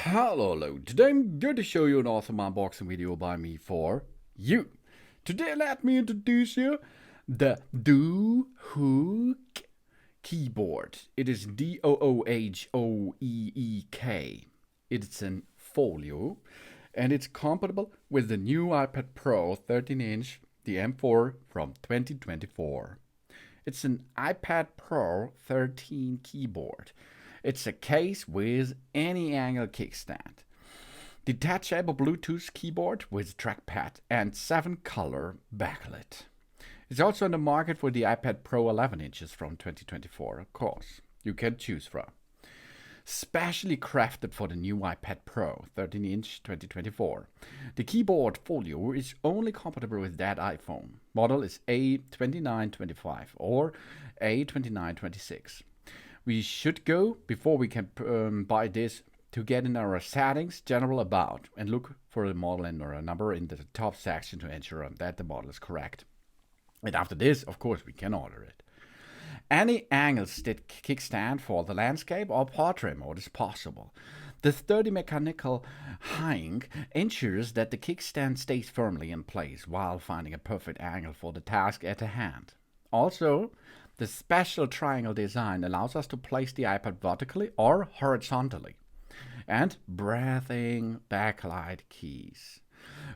Hello, today I'm going to show you an awesome unboxing video by me for you. Today let me introduce you the Doohoeek Keyboard. It is Doohoeek. It's an folio and it's compatible with the new iPad Pro 13-inch, the M4 from 2024. It's an iPad Pro 13 keyboard. It's a case with Any-Angle Kickstand, Detachable Bluetooth Keyboard with Trackpad, and 7-color backlit. It's also on the market for the iPad Pro 11 inches from 2024, of course. You can choose from. Specially crafted for the new iPad Pro 13-inch 2024. The keyboard folio is only compatible with that iPhone. Model is A2925 or A2926. We should go, before we can buy this, to get in our settings, general about, and look for the model and or a number in the top section to ensure that the model is correct. And after this, of course, we can order it. Any angle stick kickstand for the landscape or portrait mode is possible. The sturdy mechanical hinge ensures that the kickstand stays firmly in place while finding a perfect angle for the task at hand. Also, the special triangle design allows us to place the iPad vertically or horizontally. And breathing backlight keys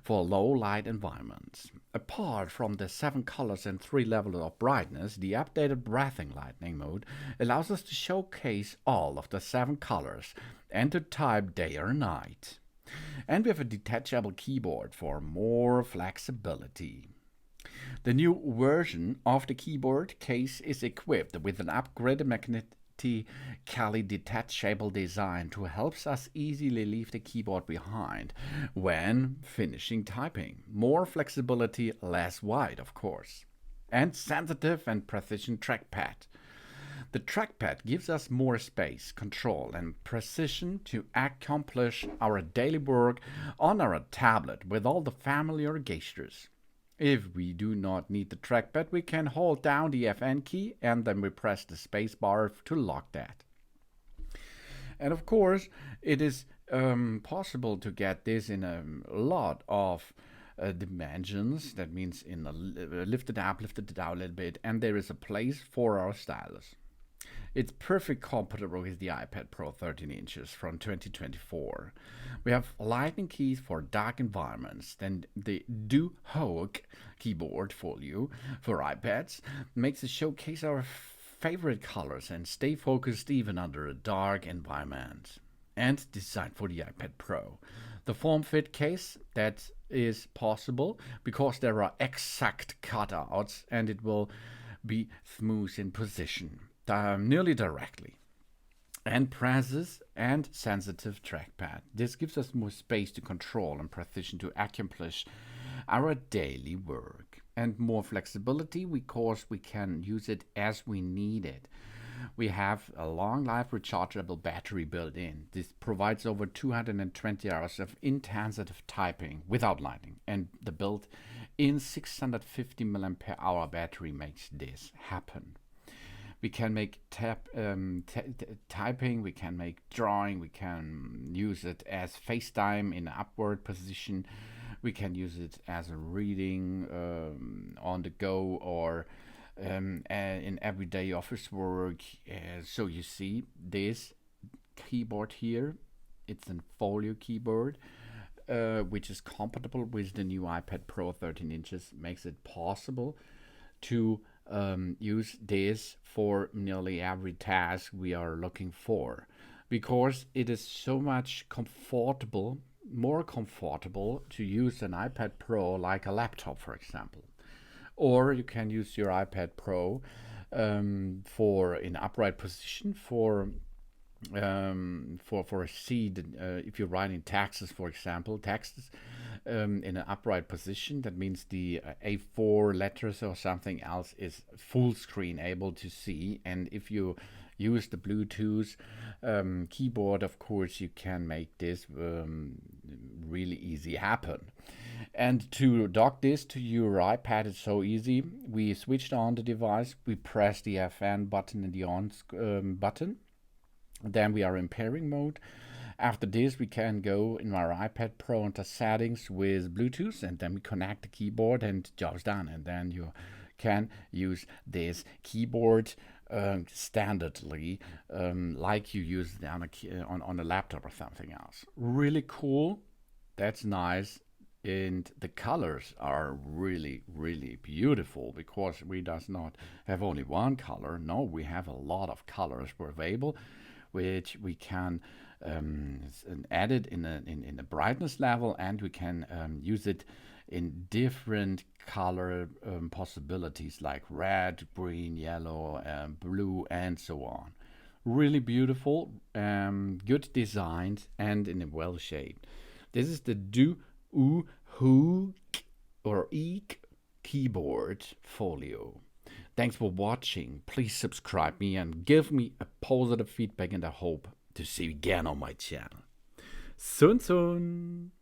for low light environments. Apart from the 7 colors and 3 levels of brightness, the updated breathing lightning mode allows us to showcase all of the 7 colors and to type day or night. And we have a detachable keyboard for more flexibility. The new version of the keyboard case is equipped with an upgraded magnetically detachable design to help us easily leave the keyboard behind when finishing typing. More flexibility, less weight, of course. And sensitive and precision trackpad. The trackpad gives us more space, control, and precision to accomplish our daily work on our tablet with all the familiar gestures. If we do not need the trackpad, we can hold down the FN key and then we press the space bar to lock that. And of course, it is possible to get this in a lot of dimensions. That means in a lifted up, lifted down a little bit, and there is a place for our stylus. It's perfect compatible with the iPad Pro 13 inches from 2024. We have lightning keys for dark environments. Then the Doohoeek Keyboard Folio for iPads makes us showcase our favorite colors and stay focused even under a dark environment. And designed for the iPad Pro. The form-fit case, that is possible because there are exact cutouts and it will be smooth in position. Nearly directly, and presses and sensitive trackpad. This gives us more space to control and precision to accomplish our daily work, and more flexibility because we can use it as we need it. We have a long life rechargeable battery built in. This provides over 220 hours of intensive typing without lighting, and the built-in 650 mAh battery makes this happen. We can make typing, we can make drawing, we can use it as FaceTime in an upward position, we can use it as a reading on the go or in everyday office work. So you see this keyboard here, it's a folio keyboard. Which is compatible with the new iPad Pro 13 inches, makes it possible to use this for nearly every task we are looking for, because it is so much more comfortable to use an iPad Pro like a laptop, for example. Or you can use your iPad Pro for in upright position for a seat, if you're writing taxes, for example, in an upright position. That means the A4 letters or something else is full screen able to see. And if you use the Bluetooth keyboard, of course, you can make this really easy happen. And to dock this to your iPad is so easy. We switched on the device, we press the FN button and the on button. Then we are in pairing mode, After this, we can go in our iPad Pro into settings with Bluetooth, and then we connect the keyboard and job's done. And then you can use this keyboard standardly, like you use it on a laptop or something else. Really cool. That's nice. And the colors are really, really beautiful because we does not have only one color. No, we have a lot of colors available, which we can add it in a brightness level, and we can use it in different color possibilities like red, green, yellow, blue, and so on. Really beautiful, good designed, and in a well shaped. This is the Doohoeek Keyboard Folio. Thanks for watching. Please subscribe me and give me a positive feedback, and I hope to see you again on my channel. Soon.